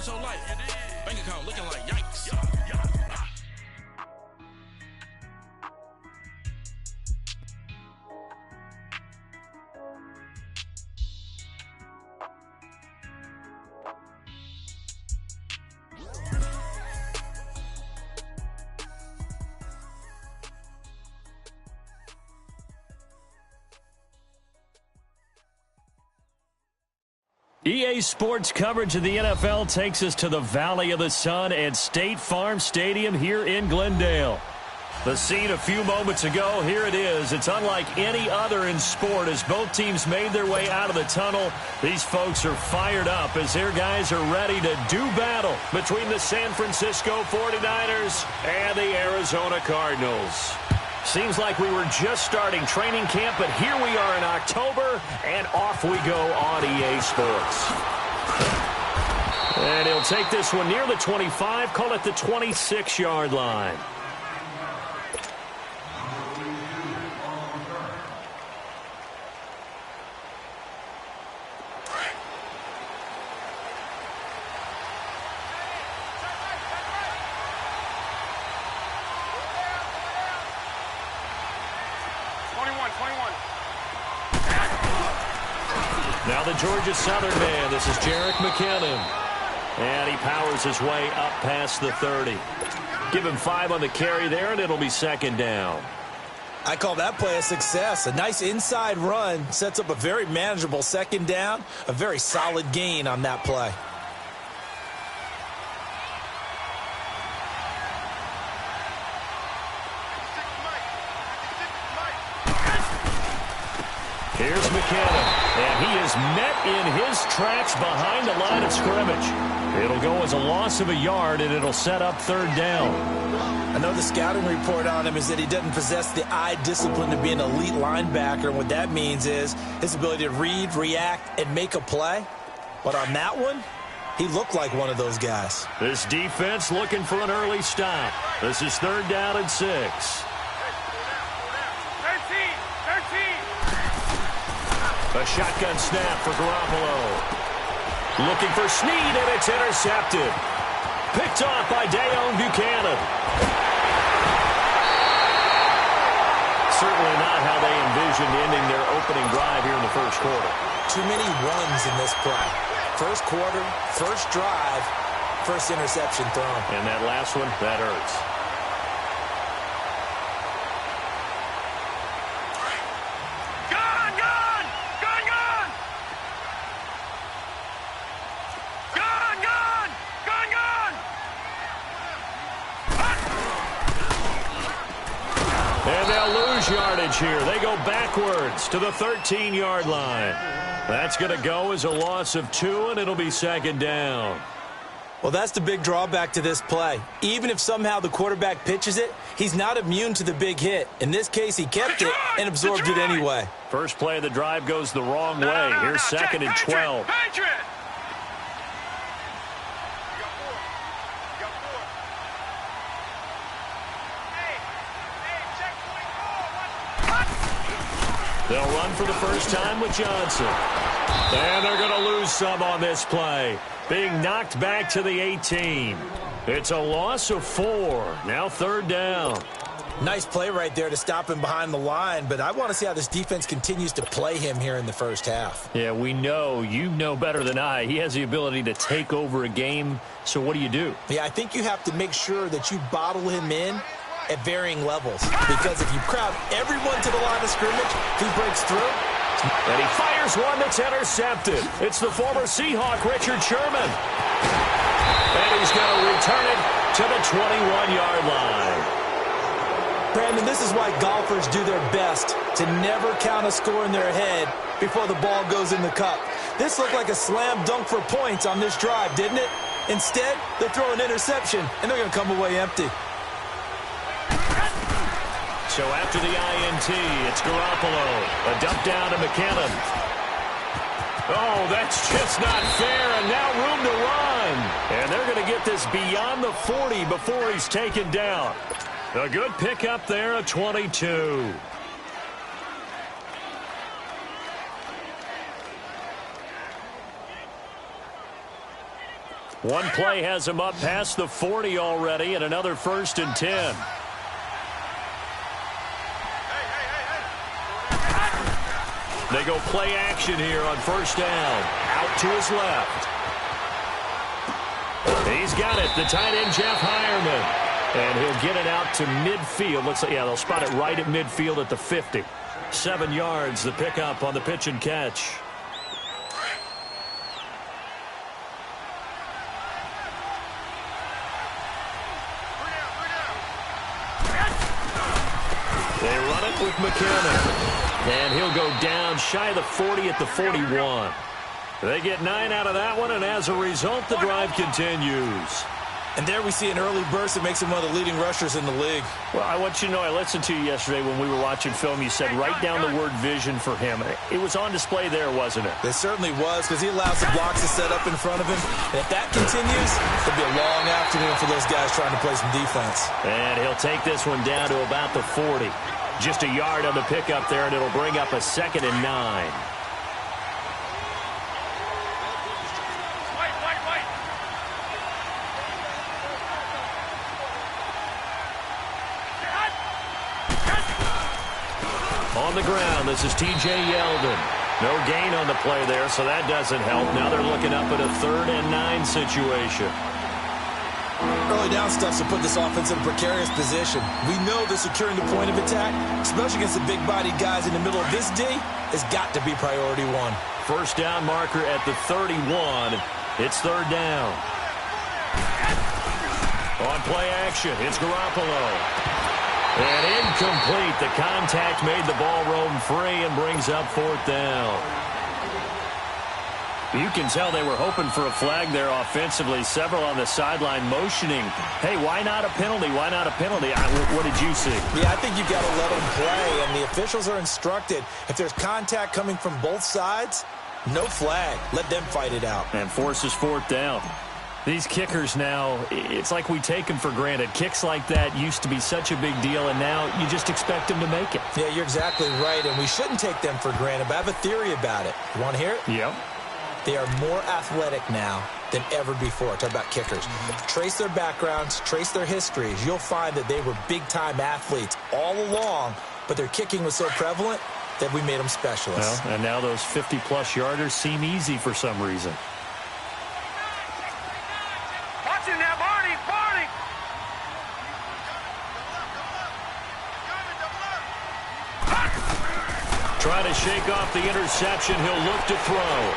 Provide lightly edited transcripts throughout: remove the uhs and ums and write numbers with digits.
what's so light? Bank account looking like yikes. EA Sports coverage of the NFL takes us to the Valley of the Sun at State Farm Stadium here in Glendale. The scene a few moments ago, here it is. It's unlike any other in sport as both teams made their way out of the tunnel. These folks are fired up as their guys are ready to do battle between the San Francisco 49ers and the Arizona Cardinals. Seems like we were just starting training camp, but here we are in October, and off we go on EA Sports. And he'll take this one near the 25, call it the 26-yard line. Now the Georgia Southern man, this is Jerick McKinnon. And he powers his way up past the 30. Give him 5 on the carry there, and it'll be second down. I call that play a success. A nice inside run sets up a very manageable second down, a very solid gain on that play. Here's McKinnon, and he is met in his tracks behind the line of scrimmage. It'll go as a loss of a yard, and it'll set up third down. I know the scouting report on him is that he doesn't possess the eye discipline to be an elite linebacker, and what that means is his ability to read, react, and make a play. But on that one, he looked like one of those guys. This defense looking for an early stop. This is third down and 6. A shotgun snap for Garoppolo. Looking for Snead, and it's intercepted. Picked off by Dayon Buchanan. Certainly not how they envisioned ending their opening drive here in the first quarter. Too many runs in this play. First quarter, first drive, first interception thrown. And that last one, that hurts. Yardage here. They go backwards to the 13-yard line. That's going to go as a loss of 2, and it'll be second down. Well, that's the big drawback to this play. Even if somehow the quarterback pitches it, he's not immune to the big hit. In this case, he kept it and absorbed it anyway. First play of the drive goes the wrong way. Here's second and 12. They'll run for the first time with Johnson. And they're going to lose some on this play. Being knocked back to the 18. It's a loss of 4. Now third down. Nice play right there to stop him behind the line, but I want to see how this defense continues to play him here in the first half. Yeah, we know. You know better than I. He has the ability to take over a game. So what do you do? Yeah, I think you have to make sure that you bottle him in at varying levels, because if you crowd everyone to the line of scrimmage, if he breaks through. And he fires one that's intercepted. It's the former Seahawk, Richard Sherman. And he's going to return it to the 21-yard line. Brandon, this is why golfers do their best to never count a score in their head before the ball goes in the cup. This looked like a slam dunk for points on this drive, didn't it? Instead, they'll throw an interception, and they're going to come away empty. So after the INT, it's Garoppolo. A dump down to McKinnon. Oh, that's just not fair, and now room to run. And they're going to get this beyond the 40 before he's taken down. A good pickup there, a 22. One play has him up past the 40 already, and another 1st and 10. They go play action here on 1st down. Out to his left. He's got it, the tight end, Jeff Hireman. And he'll get it out to midfield. Looks like, yeah, they'll spot it right at midfield at the 50. 7 yards, the pickup on the pitch and catch. They run it with McKinnon. And he'll go down shy of the 40 at the 41. They get 9 out of that one, and as a result, the drive continues. And there we see an early burst that makes him one of the leading rushers in the league. Well, I want you to know, I listened to you yesterday when we were watching film. You said write down the word vision for him. It was on display there, wasn't it? It certainly was, because he allows the blocks to set up in front of him. And if that continues, it'll be a long afternoon for those guys trying to play some defense. And he'll take this one down to about the 40. Just a yard on the pickup there, and it'll bring up a 2nd and 9. On the ground, this is T.J. Yeldon. No gain on the play there, so that doesn't help. Now they're looking up at a 3rd and 9 situation. Early down stuff to put this offense in a precarious position. We know that securing the point of attack, especially against the big-bodied guys in the middle of this D, has got to be priority 1. 1st down marker at the 31. It's 3rd down. On play action, it's Garoppolo. And incomplete. The contact made the ball roam free and brings up 4th down. You can tell they were hoping for a flag there offensively. Several on the sideline motioning, hey, why not a penalty? Why not a penalty? What did you see? Yeah, I think you've got to let them play, and the officials are instructed. If there's contact coming from both sides, no flag. Let them fight it out. And forces 4th down. These kickers now, it's like we take them for granted. Kicks like that used to be such a big deal, and now you just expect them to make it. Yeah, you're exactly right, and we shouldn't take them for granted, but I have a theory about it. You want to hear it? Yep. They are more athletic now than ever before. Talk about kickers. Trace their backgrounds, trace their histories. You'll find that they were big-time athletes all along, but their kicking was so prevalent that we made them specialists. Well, and now those 50-plus yarders seem easy for some reason. Watch it now, Barney! Barney! Try to shake off the interception. He'll look to throw.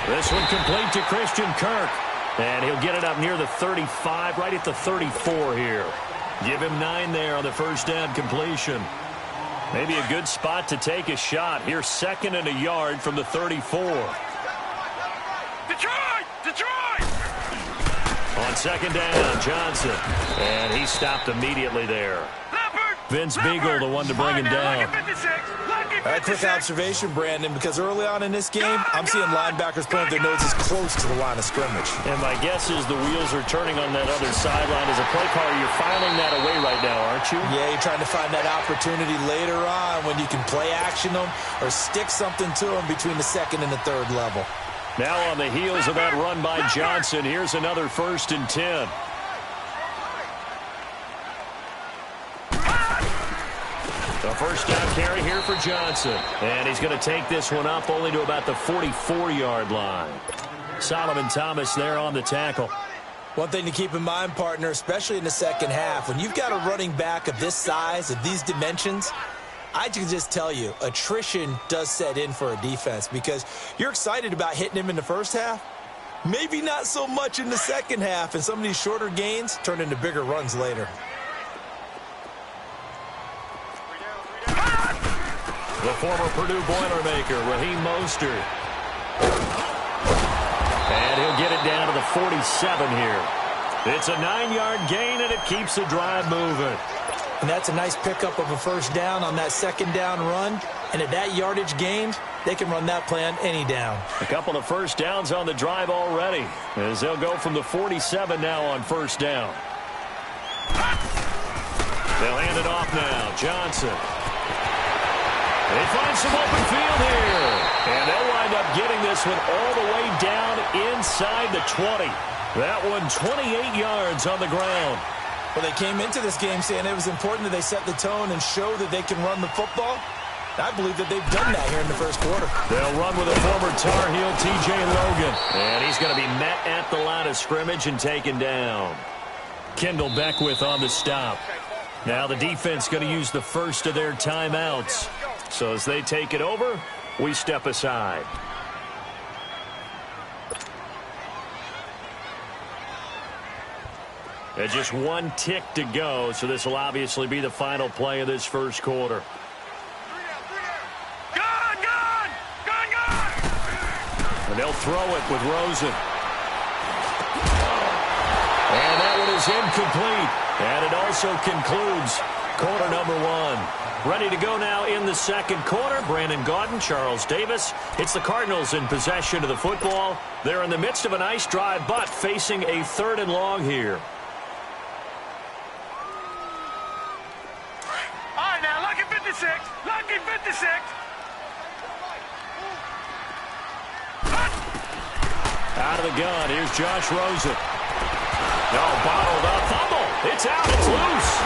This one complete to Christian Kirk. And he'll get it up near the 35, right at the 34 here. Give him 9 there on the 1st down completion. Maybe a good spot to take a shot. Here's 2nd and a yard from the 34. Detroit! Detroit! On 2nd down, Johnson. And he stopped immediately there. Vince Beagle, the one to bring him down. All right, quick observation, Brandon, because early on in this game, I'm seeing linebackers putting their noses close to the line of scrimmage. And my guess is the wheels are turning on that other sideline. As a play caller, you're filing that away right now, aren't you? Yeah, you're trying to find that opportunity later on when you can play action them or stick something to them between the 2nd and the 3rd level. Now on the heels of that run by Johnson, here's another 1st and 10. The 1st down carry here for Johnson. And he's going to take this one up only to about the 44-yard line. Solomon Thomas there on the tackle. One thing to keep in mind, partner, especially in the 2nd half, when you've got a running back of this size, of these dimensions, I can just tell you, attrition does set in for a defense because you're excited about hitting him in the 1st half. Maybe not so much in the 2nd half, and some of these shorter gains turn into bigger runs later. The former Purdue Boilermaker, Raheem Mostert. And he'll get it down to the 47 here. It's a 9-yard gain, and it keeps the drive moving. And that's a nice pickup of a 1st down on that 2nd down run. And at that yardage gained, they can run that play on any down. A couple of 1st downs on the drive already, as they'll go from the 47 now on 1st down. They'll hand it off now. Johnson. They find some open field here. And they'll wind up getting this one all the way down inside the 20. That one 28 yards on the ground. Well, they came into this game saying it was important that they set the tone and show that they can run the football. I believe that they've done that here in the first quarter. They'll run with a former Tar Heel, T.J. Logan. And he's going to be met at the line of scrimmage and taken down. Kendall Beckwith on the stop. Now the defense going to use the first of their timeouts. So as they take it over, we step aside. There's just one tick to go, so this will obviously be the final play of this first quarter. And they'll throw it with Rosen. And that one is incomplete. And it also concludes quarter number one. Ready to go now in the second quarter. Brandon Gaudin, Charles Davis. It's the Cardinals in possession of the football. They're in the midst of a nice drive, but facing a 3rd and long here. All right, now, lucky 56. Lucky 56. Out of the gun, here's Josh Rosen. No, bottled up, fumble. It's out, it's loose.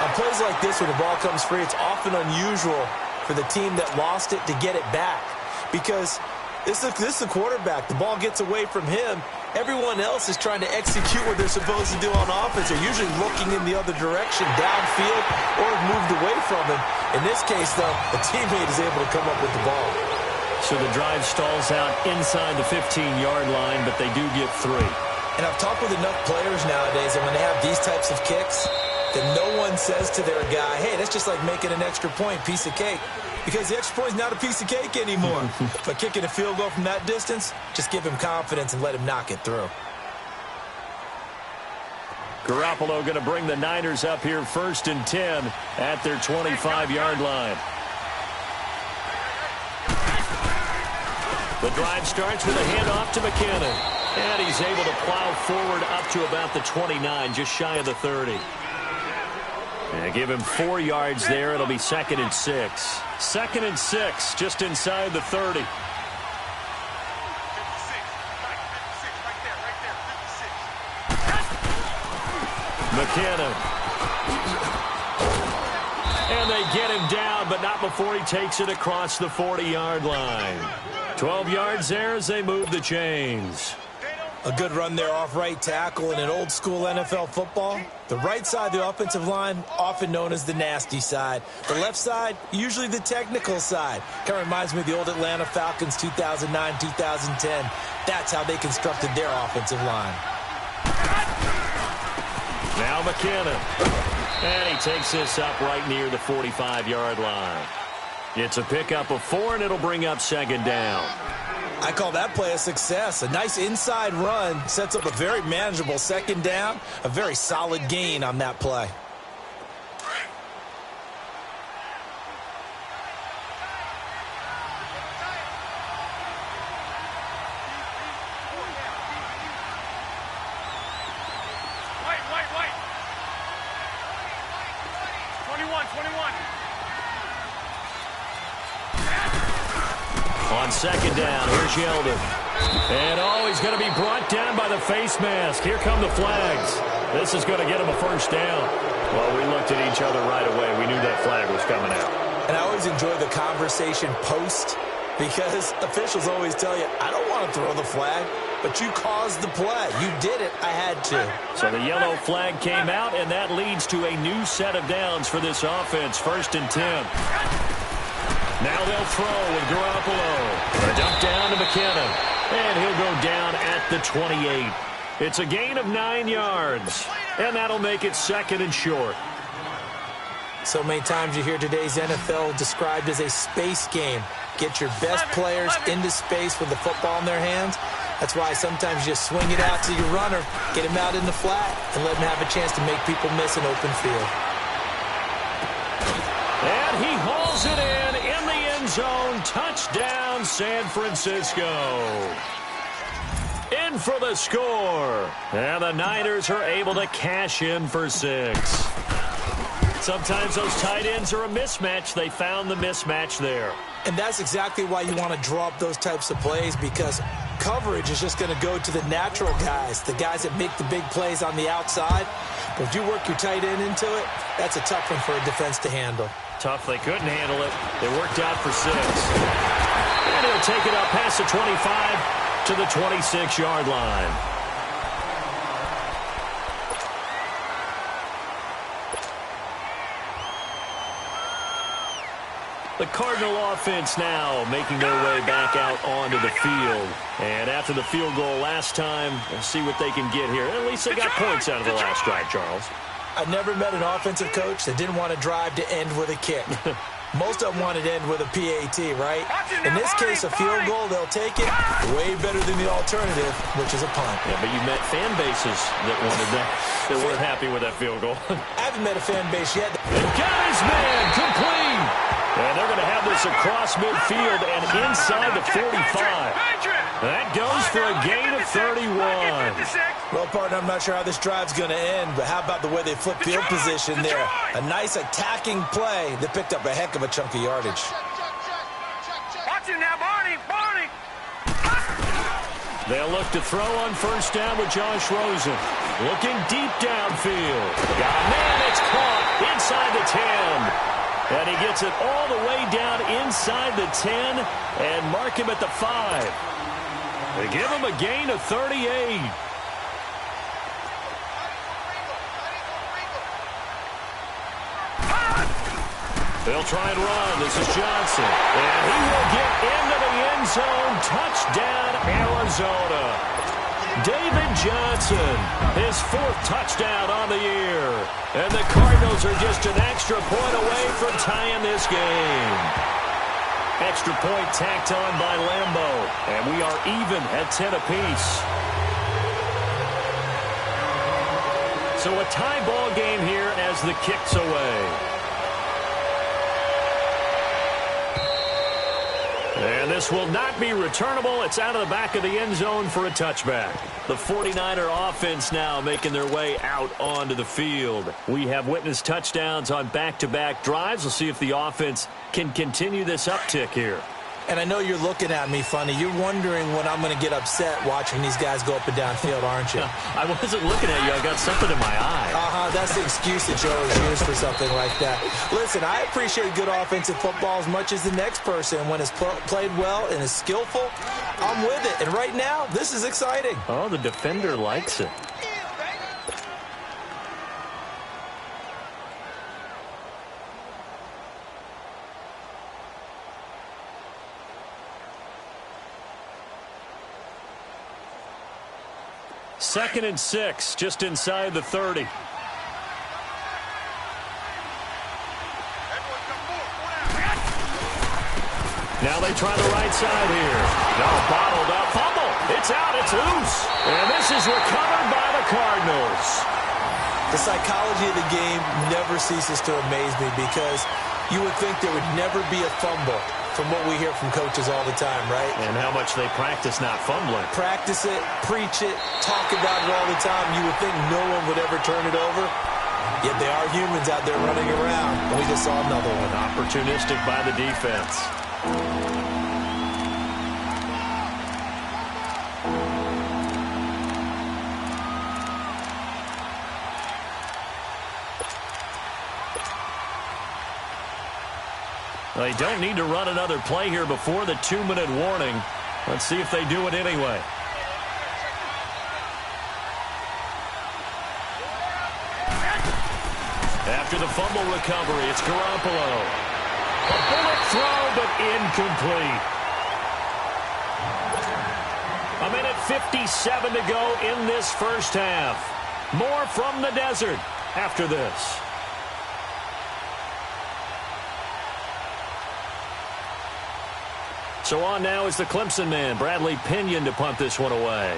On plays like this, when the ball comes free, it's often unusual for the team that lost it to get it back. Because this is the quarterback. The ball gets away from him. Everyone else is trying to execute what they're supposed to do on offense. They're usually looking in the other direction, downfield, or moved away from him. In this case, though, a teammate is able to come up with the ball. So the drive stalls out inside the 15-yard line, but they do get 3. And I've talked with enough players nowadays, and when they have these types of kicks, that no one says to their guy, hey, that's just like making an extra point, piece of cake. Because the extra point is not a piece of cake anymore. But kicking a field goal from that distance, just give him confidence and let him knock it through. Garoppolo going to bring the Niners up here 1st and 10 at their 25-yard line. The drive starts with a handoff to McKinnon. And he's able to plow forward up to about the 29, just shy of the 30. And give him 4 yards there. It'll be 2nd and 6. 2nd and 6, just inside the 30. McKinnon. And they get him down, but not before he takes it across the 40-yard line. 12 yards there as they move the chains. A good run there off right tackle in an old-school NFL football. The right side of the offensive line, often known as the nasty side. The left side, usually the technical side. Kind of reminds me of the old Atlanta Falcons 2009, 2010. That's how they constructed their offensive line. Now McKinnon. And he takes this up right near the 45-yard line. It's a pickup of 4, and it'll bring up 2nd down. I call that play a success. A nice inside run sets up a very manageable 2nd down. A very solid gain on that play. White. 21. On 2nd down, here's Yeldon. And he's going to be brought down by the face mask. Here come the flags. This is going to get him a 1st down. Well, we looked at each other right away. We knew that flag was coming out. And I always enjoy the conversation post, because officials always tell you, I don't want to throw the flag, but you caused the play. You did it. I had to. So the yellow flag came out, and that leads to a new set of downs for this offense. 1st and 10. Now they'll throw with Garoppolo. A dump down to McKinnon. And he'll go down at the 28. It's a gain of 9 yards. And that'll make it 2nd and short. So many times you hear today's NFL described as a space game. Get your best players into space with the football in their hands. That's why sometimes you just swing it out to your runner, get him out in the flat, and let him have a chance to make people miss an open field. And he hauls it in the end zone. Touchdown, San Francisco. In for the score. And the Niners are able to cash in for 6. Sometimes those tight ends are a mismatch. They found the mismatch there. And that's exactly why you want to draw up those types of plays, because coverage is just going to go to the natural guys, the guys that make the big plays on the outside. But if you work your tight end into it, that's a tough one for a defense to handle. Tough. They couldn't handle it. They worked out for 6. And he'll take it up past the 25 to the 26-yard line. The Cardinal offense now making their way back out onto the field. And after the field goal last time, we'll see what they can get here. At least they got points out of the last drive, Charles. I've never met an offensive coach that didn't want to drive to end with a kick. Most of them wanted to end with a PAT, right? In this case, a field goal, they'll take it way better than the alternative, which is a punt. Yeah, but you met fan bases that wanted that, that weren't happy with that field goal. I haven't met a fan base yet. And got his man complete. And they're going to have this across midfield and inside the 45. That goes for a gain of 31. Well, partner, I'm not sure how this drive's going to end, but how about the way they flip field position there? A nice attacking play that picked up a heck of a chunk of yardage. Watch it now, Barney. Barney. They'll look to throw on first down with Josh Rosen. Looking deep downfield. Got a man, it's caught inside the 10. And he gets it all the way down inside the 10 and mark him at the 5. They give him a gain of 38. They'll try and run. This is Johnson. And he will get into the end zone. Touchdown, Arizona. David Johnson, his 4th touchdown on the year. And the Cardinals are just an extra point away from tying this game. Extra point tacked on by Lambeau. And we are even at 10 apiece. So a tie ball game here as the kick's away. And this will not be returnable. It's out of the back of the end zone for a touchback. The 49er offense now making their way out onto the field. We have witnessed touchdowns on back-to-back drives. We'll see if the offense can continue this uptick here. And I know you're looking at me funny. You're wondering when I'm going to get upset watching these guys go up and down field, aren't you? I wasn't looking at you. I got something in my eye. That's the excuse that you always use for something like that. Listen, I appreciate good offensive football as much as the next person. When it's played well and is skillful, I'm with it. And right now, this is exciting. Oh, the defender likes it. Second and 6, just inside the 30. Now they try the right side here. No, bottled up. Fumble. It's out. It's loose. And this is recovered by the Cardinals. The psychology of the game never ceases to amaze me, because you would think there would never be a fumble from what we hear from coaches all the time, right? And how much they practice not fumbling. Practice it, preach it, talk about it all the time. You would think no one would ever turn it over. Yet they are humans out there running around. And we just saw another one. Opportunistic by the defense. They don't need to run another play here before the 2-minute warning. Let's see if they do it anyway. After the fumble recovery, it's Garoppolo. A bullet throw, but incomplete. A minute 57 to go in this first half. More from the desert after this. So on now is the Clemson man, Bradley Pinion, to punt this one away.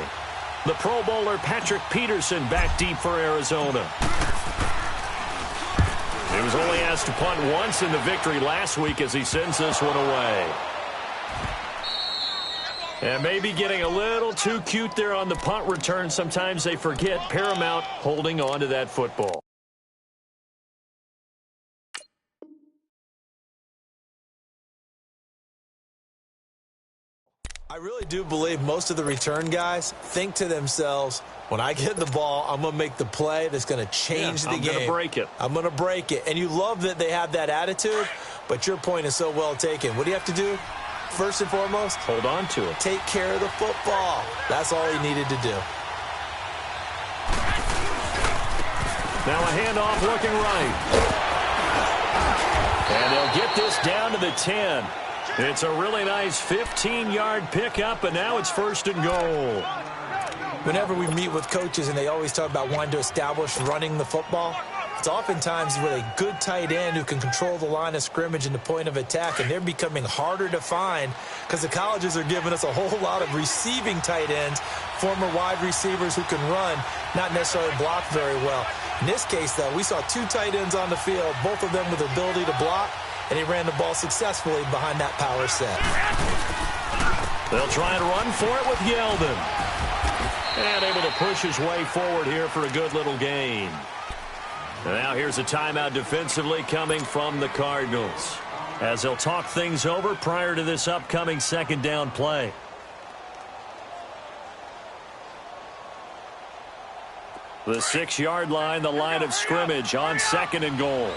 The Pro Bowler Patrick Peterson back deep for Arizona. He was only asked to punt once in the victory last week as he sends this one away. And maybe getting a little too cute there on the punt return. Sometimes they forget paramount holding on to that football. I really do believe most of the return guys think to themselves, when I get the ball, I'm going to make the play that's going to change the game. I'm going to break it. I'm going to break it. And you love that they have that attitude, but your point is so well taken. What do you have to do? First and foremost, hold on to it. Take care of the football. That's all he needed to do. Now a handoff looking right. And they'll get this down to the 10. It's a really nice 15-yard pickup, and now it's 1st and goal. Whenever we meet with coaches and they always talk about wanting to establish running the football, it's oftentimes with a good tight end who can control the line of scrimmage and the point of attack, and they're becoming harder to find because the colleges are giving us a whole lot of receiving tight ends, former wide receivers who can run, not necessarily block very well. In this case, though, we saw 2 tight ends on the field, both of them with the ability to block, and he ran the ball successfully behind that power set. They'll try and run for it with Yeldon. And able to push his way forward here for a good little gain. And now here's a timeout defensively coming from the Cardinals, as they'll talk things over prior to this upcoming 2nd down play. The 6-yard line, the line of scrimmage on 2nd and goal.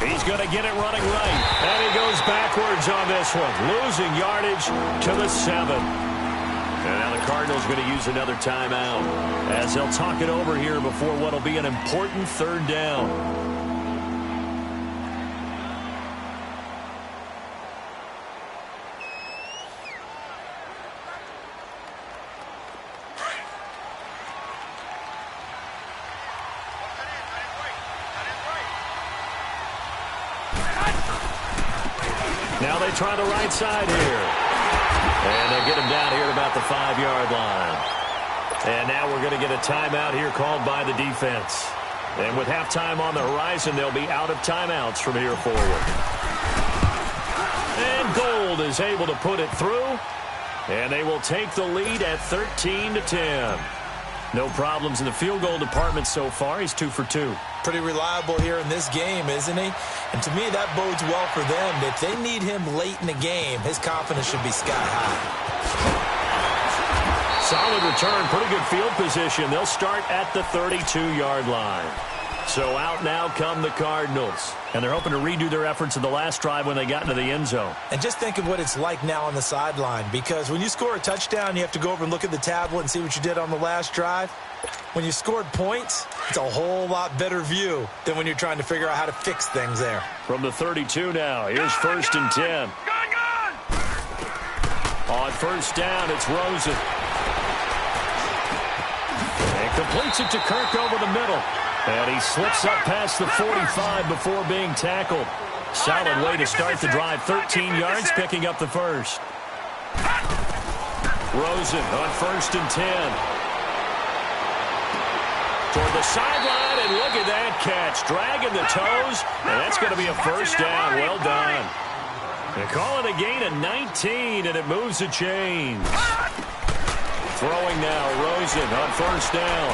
He's going to get it running right. And he goes backwards on this one, losing yardage to the 7. And now the Cardinals going to use another timeout as they'll talk it over here before what will be an important 3rd down. Now they try the right side here. And they get him down here at about the 5-yard line. And now we're going to get a timeout here called by the defense. And with halftime on the horizon, they'll be out of timeouts from here forward. And Gold is able to put it through. And they will take the lead at 13-10. No problems in the field goal department so far. He's 2 for 2. Pretty reliable here in this game, isn't he? And to me, that bodes well for them. If they need him late in the game, his confidence should be sky high. Solid return, pretty good field position. They'll start at the 32-yard line. So out now come the Cardinals. And they're hoping to redo their efforts in the last drive when they got into the end zone. And just think of what it's like now on the sideline, because when you score a touchdown, you have to go over and look at the tablet and see what you did on the last drive. When you scored points, it's a whole lot better view than when you're trying to figure out how to fix things there. From the 32 now, here's 1st and 10. On 1st down, it's Rosen. And completes it to Kirk over the middle. And he slips up past the 45 before being tackled. Solid way to start the drive. 13 yards, picking up the first. Rosen on 1st and 10. Toward the sideline, and look at that catch. Dragging the toes, and that's going to be a 1st down. Well done. They call it a gain of 19, and it moves the chains. Throwing now, Rosen on 1st down.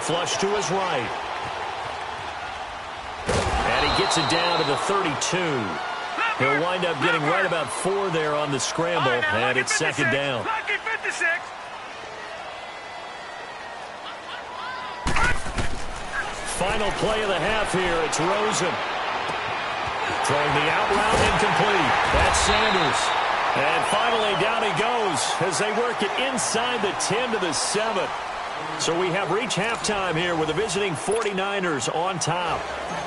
Flush to his right. And he gets it down to the 32. He'll wind up getting right about 4 there on the scramble, and it's 2nd down. Final play of the half here. It's Rosen. Throwing the out route incomplete. That's Sanders. And finally down he goes as they work it inside the 10 to the 7. So we have reached halftime here with the visiting 49ers on top.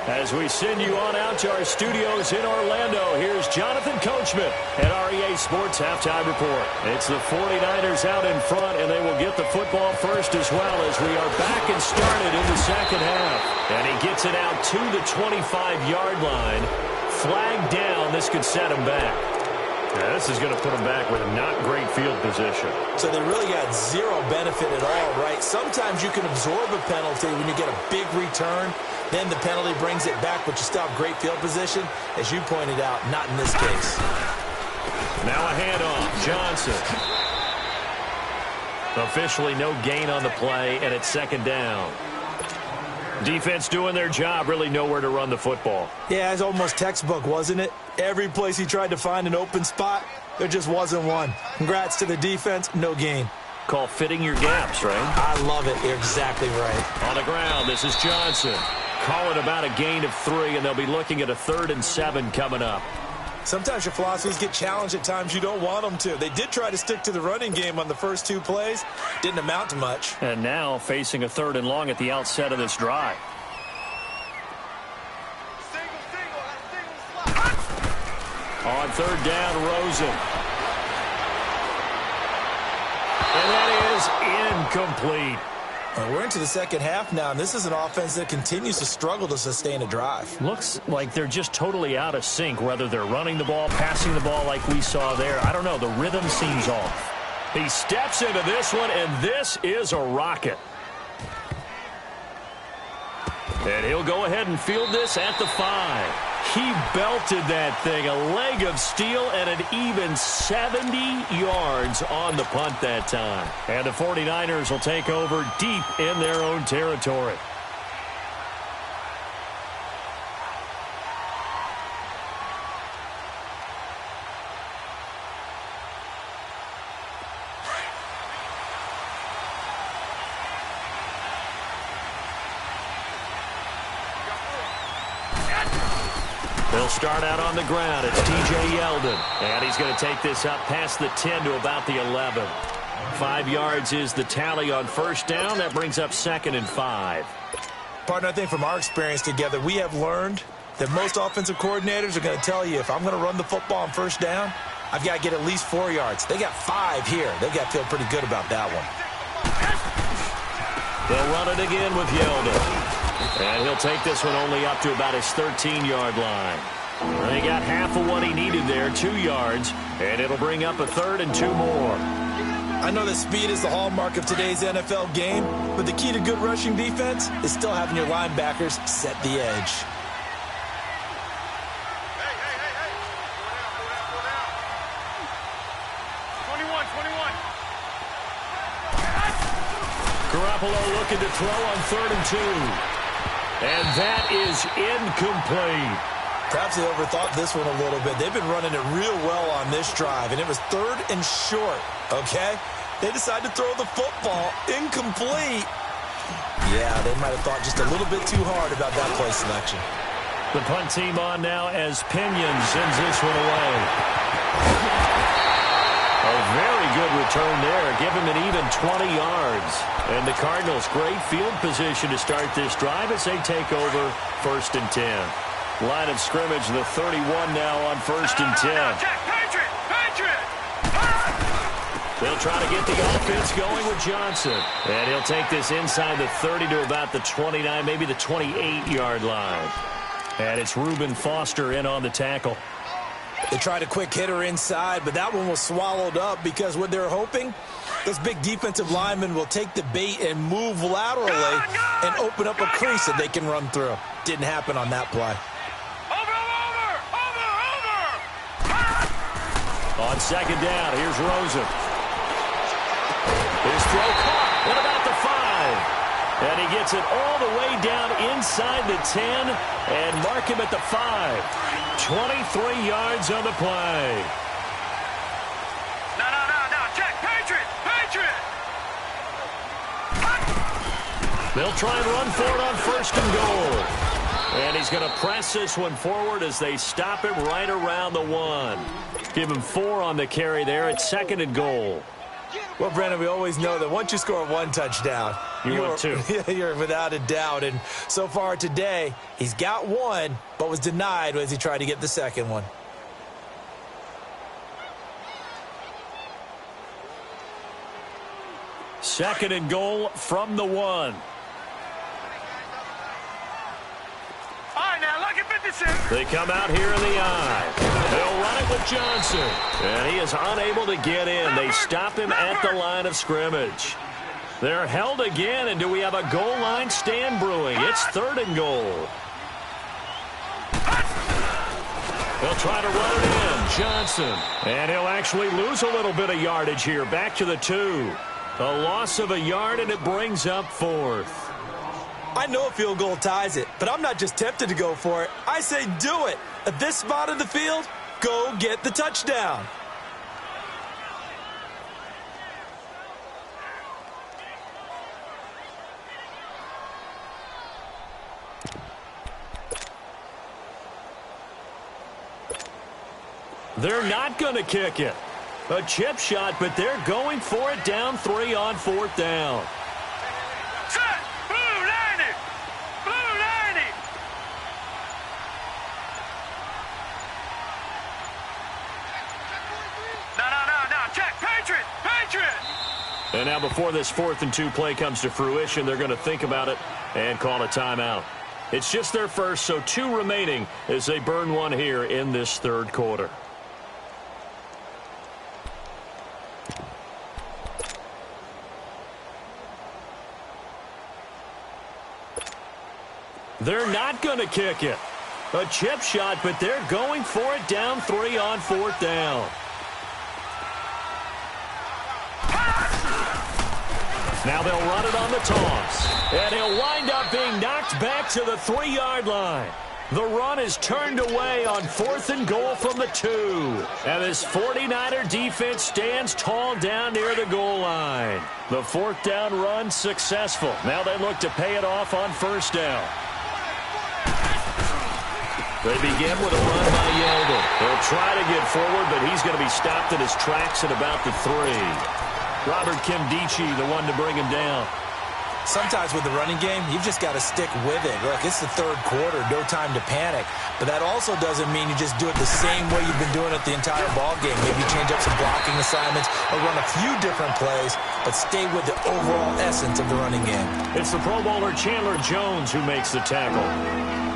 As we send you on out to our studios in Orlando, here's Jonathan Coachman at REA Sports Halftime Report. It's the 49ers out in front, and they will get the football first as well as we are back and started in the 2nd half. And he gets it out to the 25-yard line. Flag down. This could set him back. Yeah, this is going to put them back with a not great field position. So they really got zero benefit at all, right? Sometimes you can absorb a penalty when you get a big return. Then the penalty brings it back, but you still have great field position. As you pointed out, not in this case. Now a handoff. Johnson. Officially no gain on the play, and it's 2nd down. Defense doing their job, really nowhere to run the football. Yeah, it's almost textbook, wasn't it? Every place he tried to find an open spot, there just wasn't one. Congrats to the defense, no gain. Call fitting your gaps, right? I love it. You're exactly right. On the ground, this is Johnson. Calling about a gain of 3, and they'll be looking at a 3rd and 7 coming up. Sometimes your philosophies get challenged at times you don't want them to. They did try to stick to the running game on the first 2 plays. Didn't amount to much. And now facing a 3rd and long at the outset of this drive. On 3rd down, Rosen. And that is incomplete. We're into the second half now, and this is an offense that continues to struggle to sustain a drive. Looks like they're just totally out of sync, whether they're running the ball, passing the ball like we saw there. I don't know. The rhythm seems off. He steps into this one, and this is a rocket. And he'll go ahead and field this at the 5. He belted that thing, a leg of steel, and an even 70 yards on the punt that time. And the 49ers will take over deep in their own territory. They'll start out on the ground. It's T.J. Yeldon. And he's going to take this up past the 10 to about the 11. 5 yards is the tally on 1st down. That brings up 2nd and 5. Partner, I think from our experience together, we have learned that most offensive coordinators are going to tell you, if I'm going to run the football on 1st down, I've got to get at least 4 yards. They got 5 here. They've got to feel pretty good about that one. They'll run it again with Yeldon. And he'll take this one only up to about his 13-yard line. He got half of what he needed there, 2 yards, and it'll bring up a 3rd and 2 more. I know that speed is the hallmark of today's NFL game, but the key to good rushing defense is still having your linebackers set the edge. Garoppolo looking to throw on 3rd and 2. And that is incomplete. Perhaps they overthought this one a little bit. They've been running it real well on this drive, and it was 3rd and short, okay? They decided to throw the football incomplete. Yeah, they might have thought just a little bit too hard about that play selection. The punt team on now as Pinion sends this one away. A very good return there. Give him an even 20 yards. And the Cardinals, great field position to start this drive as they take over 1st and 10. Line of scrimmage, the 31 now on 1st and 10. They'll try to get the offense going with Johnson. And he'll take this inside the 30 to about the 29, maybe the 28-yard line. And it's Reuben Foster in on the tackle. They tried a quick hitter inside, but that one was swallowed up because what they're hoping, those big defensive linemen will take the bait and move laterally and open up a crease that they can run through. Didn't happen on that play. On 2nd down, here's Rosen. His throw caught at about the 5. And he gets it all the way down inside the 10 and mark him at the 5. 23 yards on the play. No, check, Patriot. They'll try and run for it on 1st and goal. And he's going to press this one forward as they stop him right around the 1. Give him 4 on the carry there at 2nd and goal. Well, Brandon, we always know that once you score 1 touchdown, you're 2. You're without a doubt. And so far today, he's got 1, but was denied as he tried to get the 2nd one. Second and goal from the 1. They come out here in the eye. They'll run it with Johnson. And he is unable to get in. They stop him at the line of scrimmage. They're held again, and do we have a goal line stand brewing? It's 3rd and goal. They'll try to run it in. Johnson. And he'll actually lose a little bit of yardage here. Back to the 2. A loss of a yard, and it brings up 4th. I know a field goal ties it, but I'm not just tempted to go for it. I say do it. At this spot of the field, go get the touchdown. They're not going to kick it. A chip shot, but they're going for it down 3 on 4th down. Set! Blue 90! Blue 90! No. Check! Patriot! Patriot! And now before this 4th and 2 play comes to fruition, they're going to think about it and call a timeout. It's just their first, so 2 remaining as they burn one here in this 3rd quarter. They're not going to kick it. A chip shot, but they're going for it down 3 on 4th down. Now they'll run it on the toss. And he'll wind up being knocked back to the 3-yard line. The run is turned away on 4th and goal from the 2. And this 49er defense stands tall down near the goal line. The 4th down run successful. Now they look to pay it off on 1st down. They begin with a run by Yeldon. They'll try to get forward, but he's going to be stopped in his tracks at about the 3. Robert Kimdichie, the one to bring him down. Sometimes with the running game, you've just got to stick with it. Look, it's the 3rd quarter, no time to panic. But that also doesn't mean you just do it the same way you've been doing it the entire ball game. Maybe change up some blocking assignments or run a few different plays, but stay with the overall essence of the running game. It's the Pro Bowler Chandler Jones who makes the tackle.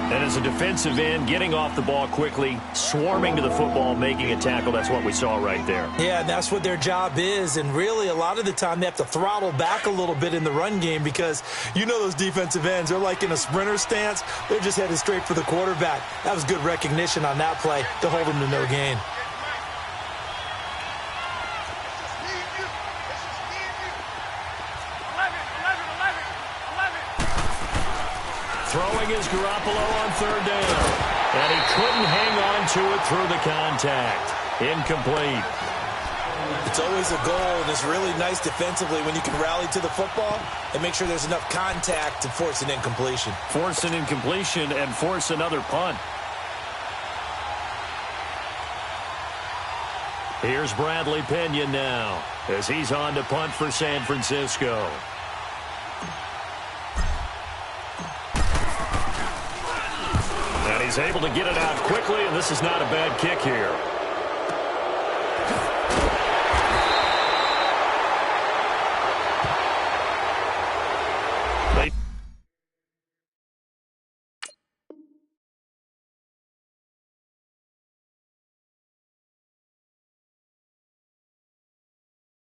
And as a defensive end, getting off the ball quickly, swarming to the football, making a tackle, that's what we saw right there. Yeah, and that's what their job is. And really, a lot of the time, they have to throttle back a little bit in the run game because you know those defensive ends, they're like in a sprinter stance. They're just headed straight for the quarterback. That was good recognition on that play to hold them to no gain. Throwing is Garoppolo on 3rd down. And he couldn't hang on to it through the contact. Incomplete. It's always a goal, and it's really nice defensively when you can rally to the football and make sure there's enough contact to force an incompletion. Force an incompletion and force another punt. Here's Bradley Pinion now as he's on to punt for San Francisco. And he's able to get it out quickly, and this is not a bad kick here.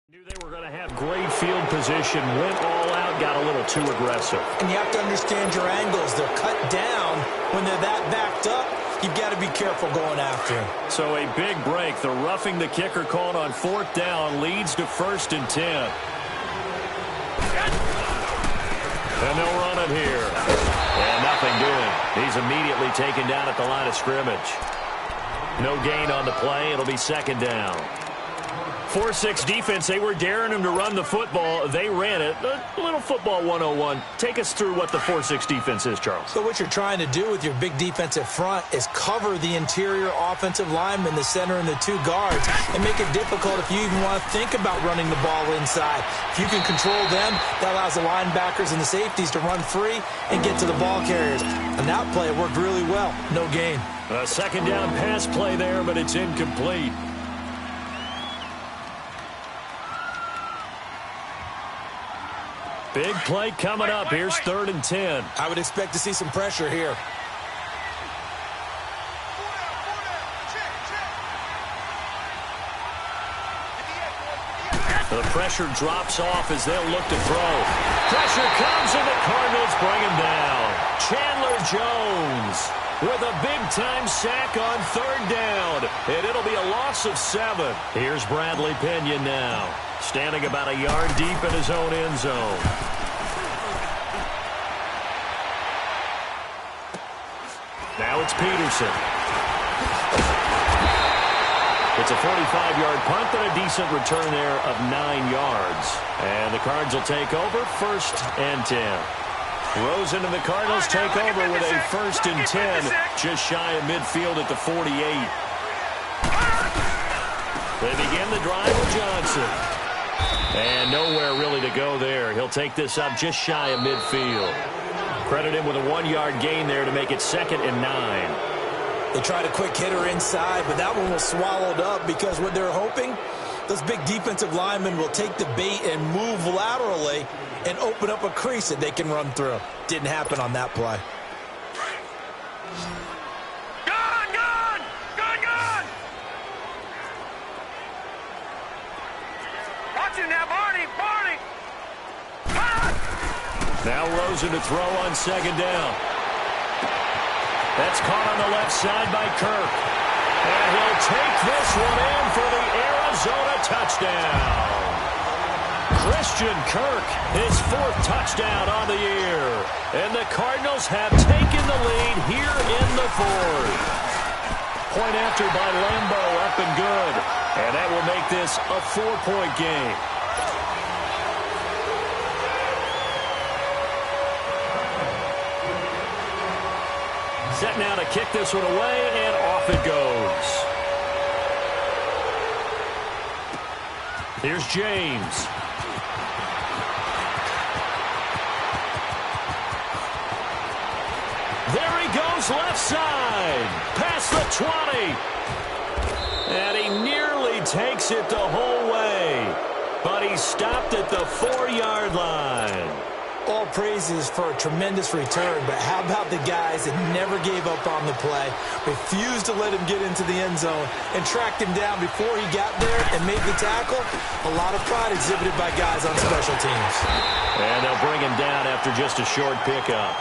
Knew they were going to have great field position, went all out, got a little too aggressive. And you have to understand your angles. They're cut down. When they're that backed up, you've got to be careful going after him. So a big break. The roughing the kicker called on 4th down leads to 1st and 10. And they'll run it here. And nothing doing. He's immediately taken down at the line of scrimmage. No gain on the play. It'll be 2nd down. 4-6 defense, they were daring him to run the football. They ran it. A little football 101. Take us through what the 4-6 defense is, Charles. So what you're trying to do with your big defensive front is cover the interior offensive linemen, the center and the 2 guards, and make it difficult if you even want to think about running the ball inside. If you can control them, that allows the linebackers and the safeties to run free and get to the ball carriers. And that play worked really well. No gain. A 2nd down pass play there, but it's incomplete. Big play coming up. Here's 3rd and 10. I would expect to see some pressure here. The pressure drops off as they'll look to throw. Pressure comes and the Cardinals bring him down. Chandler Jones with a big-time sack on 3rd down. And it'll be a loss of 7. Here's Bradley Pinion now, standing about a yard deep in his own end zone. Now it's Peterson. It's a 45-yard punt and a decent return there of 9 yards. And the Cards will take over 1st and 10. Rosen and the Cardinals take over with a 1st and 10, just shy of midfield at the 48. They begin the drive with Johnson. And nowhere really to go there. He'll take this up just shy of midfield. Credit him with a 1-yard gain there to make it 2nd and 9. They tried a quick hitter inside, but that one was swallowed up because what they're hoping, those big defensive linemen will take the bait and move laterally and open up a crease that they can run through. Didn't happen on that play. Watch it now, Barney. Now Rosen to throw on 2nd down. That's caught on the left side by Kirk. And he'll take this one in for the Arizona touchdown. Christian Kirk, his 4th touchdown on the year. And the Cardinals have taken the lead here in the 4th. Point after by Lambeau, up and good. And that will make this a 4-point game. Set now to kick this one away, and off it goes. Here's James. There he goes, left side. Past the 20. And he nearly takes it the whole way. But he stopped at the 4-yard line. All praises for a tremendous return, but how about the guys that never gave up on the play, refused to let him get into the end zone, and tracked him down before he got there and made the tackle? A lot of pride exhibited by guys on special teams. And they'll bring him down after just a short pickup.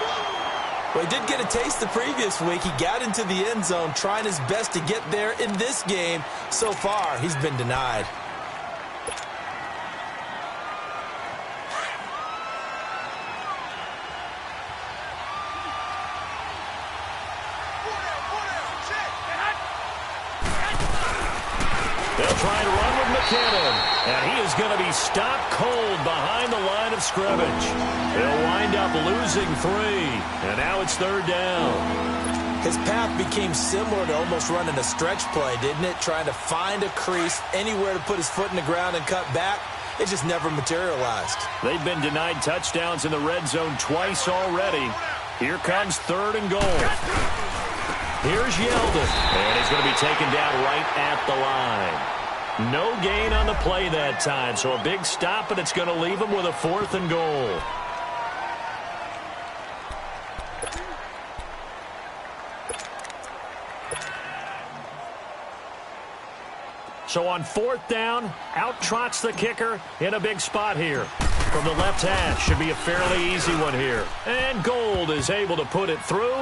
Well, he did get a taste the previous week. He got into the end zone, trying his best to get there in this game. So far, he's been denied. Trying to run with McKinnon, and he is going to be stopped cold behind the line of scrimmage. They'll wind up losing 3, and now it's 3rd down. His path became similar to almost running a stretch play, didn't it? Trying to find a crease, anywhere to put his foot in the ground and cut back. It just never materialized. They've been denied touchdowns in the red zone twice already. Here comes 3rd and goal. Here's Yeldon, and he's going to be taken down right at the line. No gain on the play that time, so a big stop, and it's going to leave him with a 4th and goal. So on 4th down, out trots the kicker in a big spot here. From the left hash, should be a fairly easy one here. And Gold is able to put it through.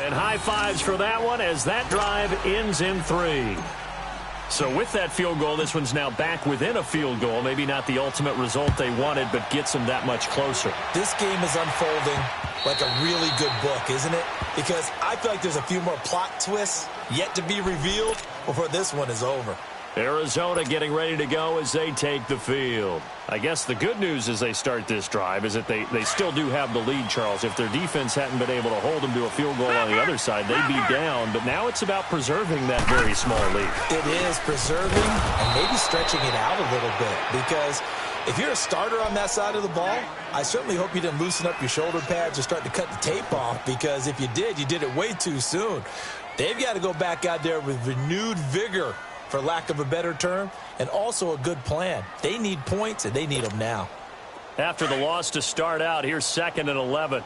And high fives for that one as that drive ends in 3. So with that field goal, this one's now back within a field goal. Maybe not the ultimate result they wanted, but gets them that much closer. This game is unfolding like a really good book, isn't it? Because I feel like there's a few more plot twists yet to be revealed before this one is over. Arizona getting ready to go as they take the field. I guess the good news as they start this drive is that they still do have the lead, Charles. If their defense hadn't been able to hold them to a field goal on the other side, they'd be down. But now it's about preserving that very small lead. It is preserving and maybe stretching it out a little bit. Because if you're a starter on that side of the ball, I certainly hope you didn't loosen up your shoulder pads or start to cut the tape off. Because if you did it way too soon. They've got to go back out there with renewed vigor, for lack of a better term, and also a good plan. They need points, and they need them now. After the loss to start out, here's 2nd and 11.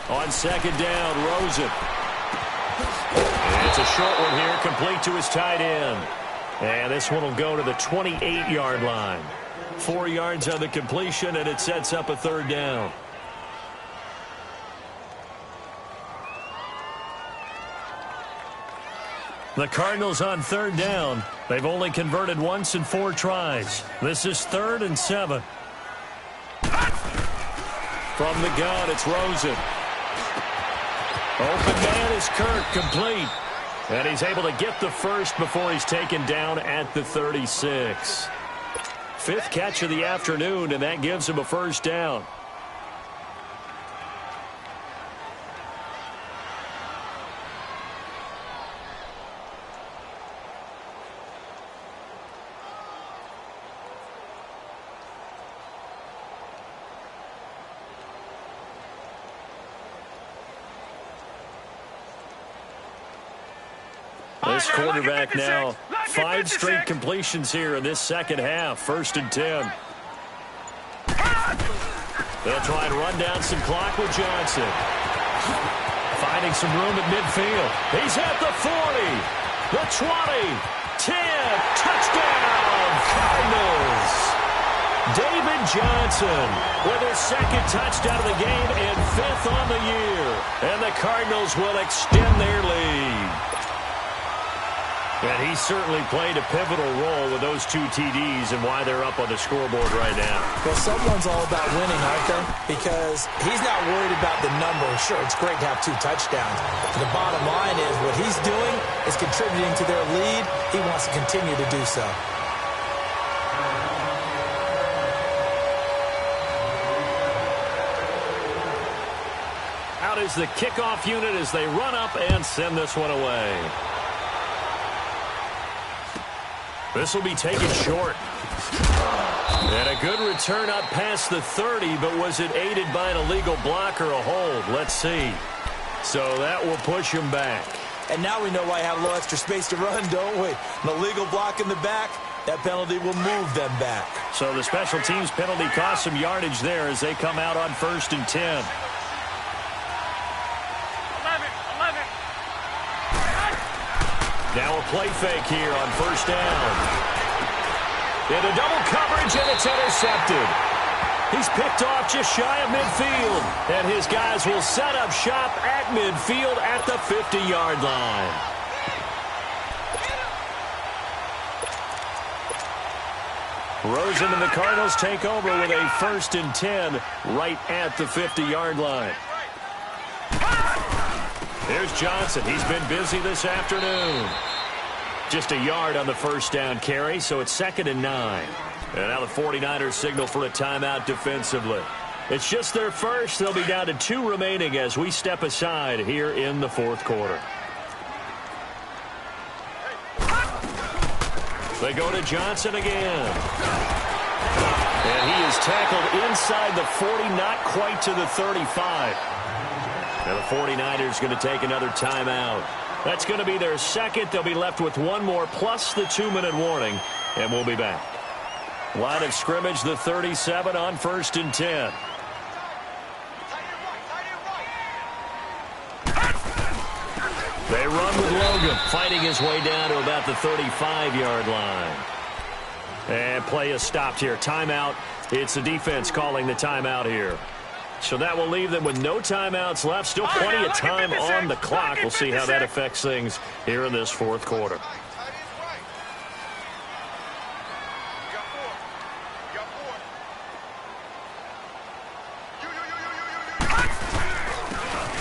On 2nd down, Rosen. And it's a short one here, complete to his tight end. And this one will go to the 28-yard line. 4 yards on the completion, and it sets up a 3rd down. The Cardinals on third down. They've only converted once in 4 tries. This is 3rd and 7. From the gun, it's Rosen. Open man is Kirk, complete. And he's able to get the first before he's taken down at the 36. 5th catch of the afternoon, and that gives him a first down. This quarterback now, 5 straight completions here in this second half. 1st and 10. They'll try and run down some clock with Johnson. Finding some room at midfield. He's at the 40, the 20, 10, touchdown, Cardinals. David Johnson with his 2nd touchdown of the game and 5th on the year. And the Cardinals will extend their lead. And he certainly played a pivotal role with those 2 TDs and why they're up on the scoreboard right now. Well, someone's all about winning, aren't they? Because he's not worried about the number. Sure, it's great to have 2 touchdowns. But the bottom line is what he's doing is contributing to their lead. He wants to continue to do so. Out is the kickoff unit as they run up and send this one away. This will be taken short. And a good return up past the 30, but was it aided by an illegal block or a hold? Let's see. So that will push him back. And now we know why I have a little extra space to run, don't we? An illegal block in the back, that penalty will move them back. So the special teams penalty cost some yardage there as they come out on 1st and 10. Now a play fake here on 1st down. Into double coverage, and it's intercepted. He's picked off just shy of midfield. And his guys will set up shop at midfield at the 50-yard line. Rosen and the Cardinals take over with a 1st and 10 right at the 50-yard line. Here's Johnson. He's been busy this afternoon. Just a yard on the 1st down carry, so it's 2nd and 9. And now the 49ers signal for a timeout defensively. It's just their first. They'll be down to 2 remaining as we step aside here in the 4th quarter. They go to Johnson again. And he is tackled inside the 40, not quite to the 35. Now the 49ers going to take another timeout. That's going to be their 2nd. They'll be left with 1 more plus the 2-minute warning, and we'll be back. Line of scrimmage, the 37 on 1st and 10. They run with Logan, fighting his way down to about the 35-yard line. And play is stopped here. Timeout. It's the defense calling the timeout here. So that will leave them with no timeouts left. Still plenty of time on the clock. We'll see how that affects things here in this 4th quarter.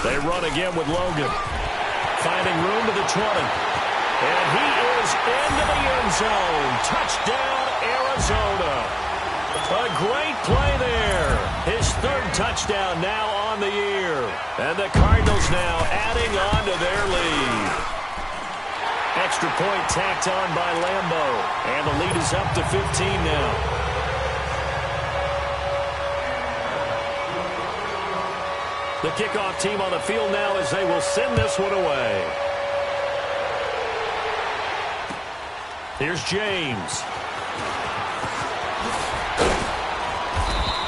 They run again with Logan. Finding room to the 20. And he is into the end zone. Touchdown, Arizona. A great play there. His 3rd touchdown now on the year. And the Cardinals now adding on to their lead. Extra point tacked on by Lambo. And the lead is up to 15 now. The kickoff team on the field now as they will send this one away. Here's James.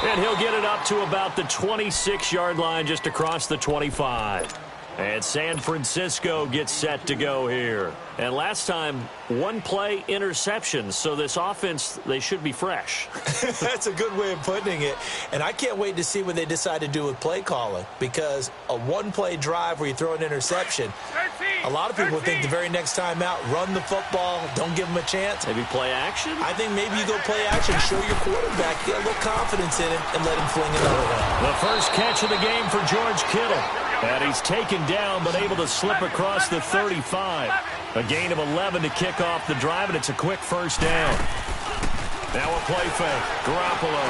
And he'll get it up to about the 26-yard line just across the 25. And San Francisco gets set to go here. And last time, 1 play interception. So this offense, they should be fresh. That's a good way of putting it. And I can't wait to see what they decide to do with play calling. Because a 1-play drive where you throw an interception, A lot of people think the very next time out, run the football, don't give him a chance. Maybe play action? I think maybe you go play action, show your quarterback, get a little confidence in him, and let him fling another one. The first catch of the game for George Kittle. And he's taken down, but able to slip across the 35. A gain of 11 to kick off the drive, and it's a quick first down. Now a play fake. Garoppolo.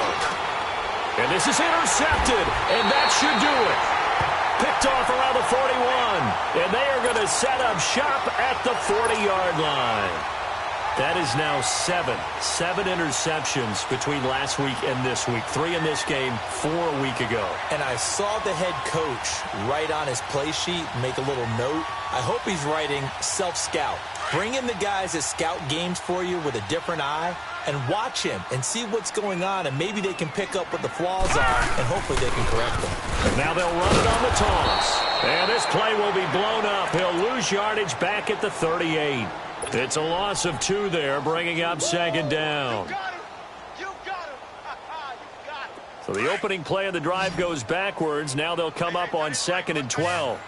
And this is intercepted, and that should do it. Picked off around the 41, and they are going to set up shop at the 40-yard line. That is now seven interceptions between last week and this week. 3 in this game, 4 a week ago. And I saw the head coach write on his play sheet, make a little note. I hope he's writing self-scout. Bring in the guys that scout games for you with a different eye and watch him and see what's going on, and maybe they can pick up what the flaws are, and hopefully they can correct them. And now they'll run it on the toss. And this play will be blown up. He'll lose yardage back at the 38. It's a loss of 2 there, bringing up second down. You got him. You got him. So the opening play of the drive goes backwards. Now they'll come up on 2nd and 12.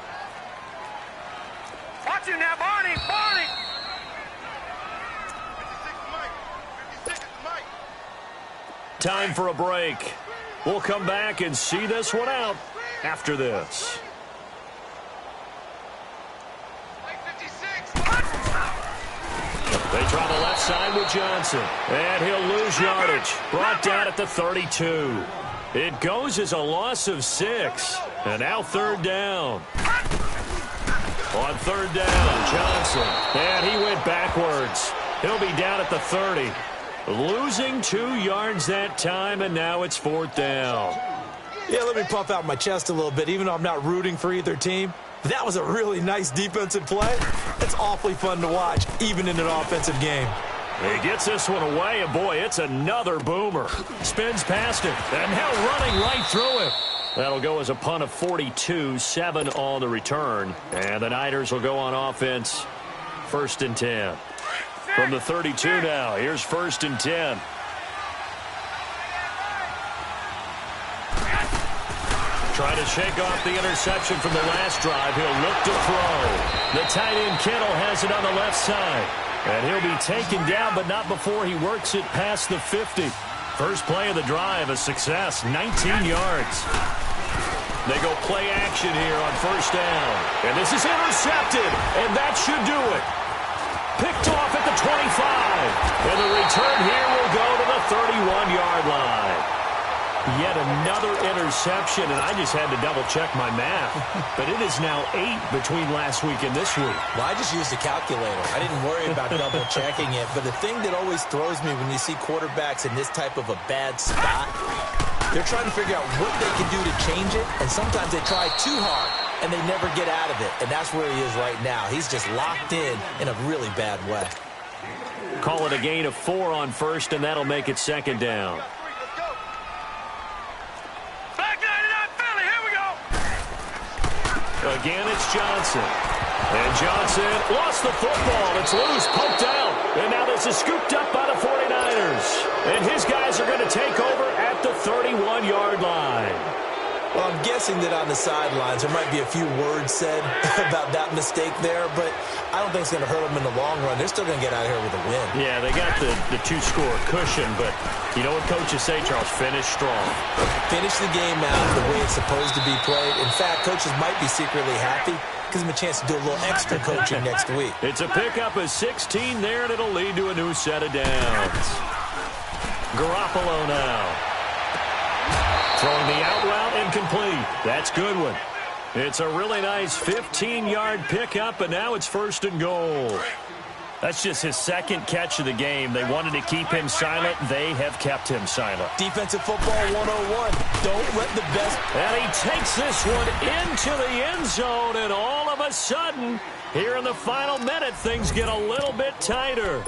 Watch him now, Barney. Barney. 56 Mike. Time for a break. We'll come back and see this one out after this. They try the left side with Johnson. And he'll lose yardage. Brought down at the 32. It goes as a loss of 6. And now 3rd down. On 3rd down, Johnson. And he went backwards. He'll be down at the 30. Losing 2 yards that time, and now it's 4th down. Yeah, let me puff out my chest a little bit, even though I'm not rooting for either team. That was a really nice defensive play. It's awfully fun to watch, even in an offensive game. He gets this one away, and boy, it's another boomer. Spins past him, and now running right through it. That'll go as a punt of 42, 7 on the return. And the Niners will go on offense, 1st and 10. From the 32 now, here's 1st and 10. Trying to shake off the interception from the last drive. He'll look to throw. The tight end Kittle has it on the left side. And he'll be taken down, but not before he works it past the 50. First play of the drive, a success, 19 yards. They go play action here on 1st down. And this is intercepted, and that should do it. Picked off at the 25. And the return here will go to the 31-yard line. Yet another interception, and I just had to double-check my math. But it is now 8 between last week and this week. Well, I just used a calculator. I didn't worry about double-checking it. But the thing that always throws me when you see quarterbacks in this type of a bad spot, they're trying to figure out what they can do to change it, and sometimes they try too hard, and they never get out of it. And that's where he is right now. He's just locked in a really bad way. Call it a gain of 4 on 1st, and that'll make it 2nd down. Again, it's Johnson. And Johnson lost the football. It's loose, poked out. And now this is scooped up by the 49ers. And his guys are going to take over at the 31-yard line. Well, I'm guessing that on the sidelines there might be a few words said about that mistake there, but I don't think it's going to hurt them in the long run. They're still going to get out of here with a win. Yeah, they got the 2-score cushion, but you know what coaches say, Charles? Finish strong. Finish the game out the way it's supposed to be played. In fact, coaches might be secretly happy. Gives them a chance to do a little extra coaching next week. It's a pickup of 16 there, and it'll lead to a new set of downs. Garoppolo now. Throwing the out route incomplete. That's Goodwin. It's a really nice 15-yard pickup, and now it's 1st and goal. That's just his 2nd catch of the game. They wanted to keep him silent. They have kept him silent. Defensive football 101. Don't let the best. And he takes this one into the end zone, and all of a sudden, here in the final minute, things get a little bit tighter.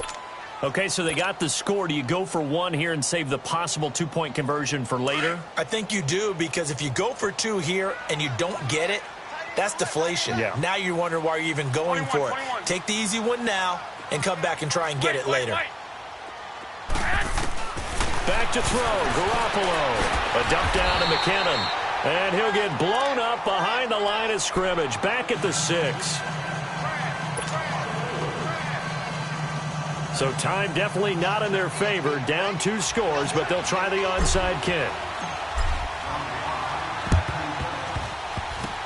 Okay, so they got the score. Do you go for 1 here and save the possible 2-point conversion for later? I think you do, because if you go for 2 here and you don't get it, that's deflation. Yeah. Now you wonder why you're even going for it. Take the easy one now and come back and try and get it later. Back to throw, Garoppolo. A dump down to McKinnon. And he'll get blown up behind the line of scrimmage. Back at the 6. So time definitely not in their favor. Down 2 scores, but they'll try the onside kick.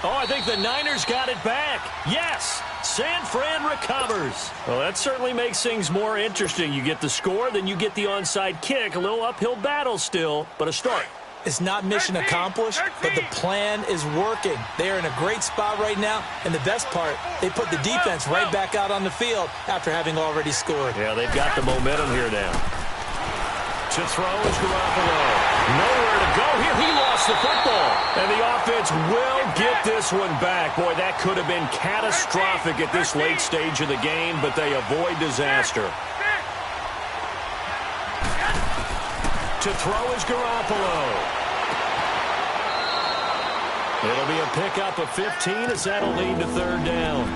Oh, I think the Niners got it back. Yes, San Fran recovers. Well, that certainly makes things more interesting. You get the score, then you get the onside kick. A little uphill battle still, but a start. It's not mission accomplished, but the plan is working. They are in a great spot right now, and the best part, they put the defense right back out on the field after having already scored. Yeah, they've got the momentum here now. To throw is Garoppolo. Nowhere to go here. He lost the football. And the offense will get this one back. Boy, that could have been catastrophic at this late stage of the game, but they avoid disaster. To throw is Garoppolo. It'll be a pickup of 15 as that'll lead to 3rd down.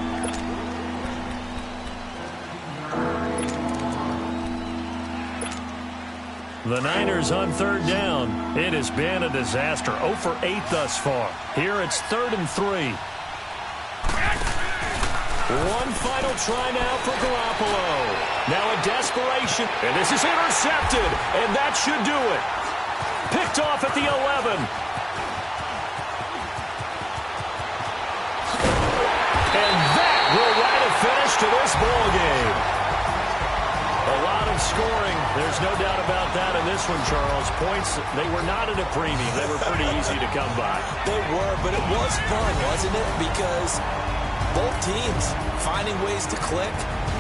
The Niners on 3rd down. It has been a disaster. 0 for 8 thus far. Here it's 3rd and 3. One final try now for Garoppolo. Now a desperation. And this is intercepted. And that should do it. Picked off at the 11. And that will write a finish to this ball game. A lot of scoring. There's no doubt about that in this one, Charles. Points, they were not at a premium. They were pretty easy to come by. They were, but it was fun, wasn't it? Because both teams finding ways to click.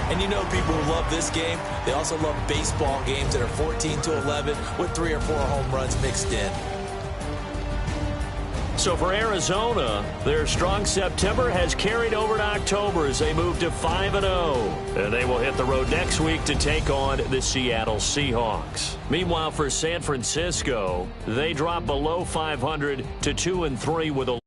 And you know people who love this game, they also love baseball games that are 14-11 with 3 or 4 home runs mixed in. So for Arizona, their strong September has carried over to October as they move to 5-0. And they will hit the road next week to take on the Seattle Seahawks. Meanwhile, for San Francisco, they drop below 500 to 2-3 with a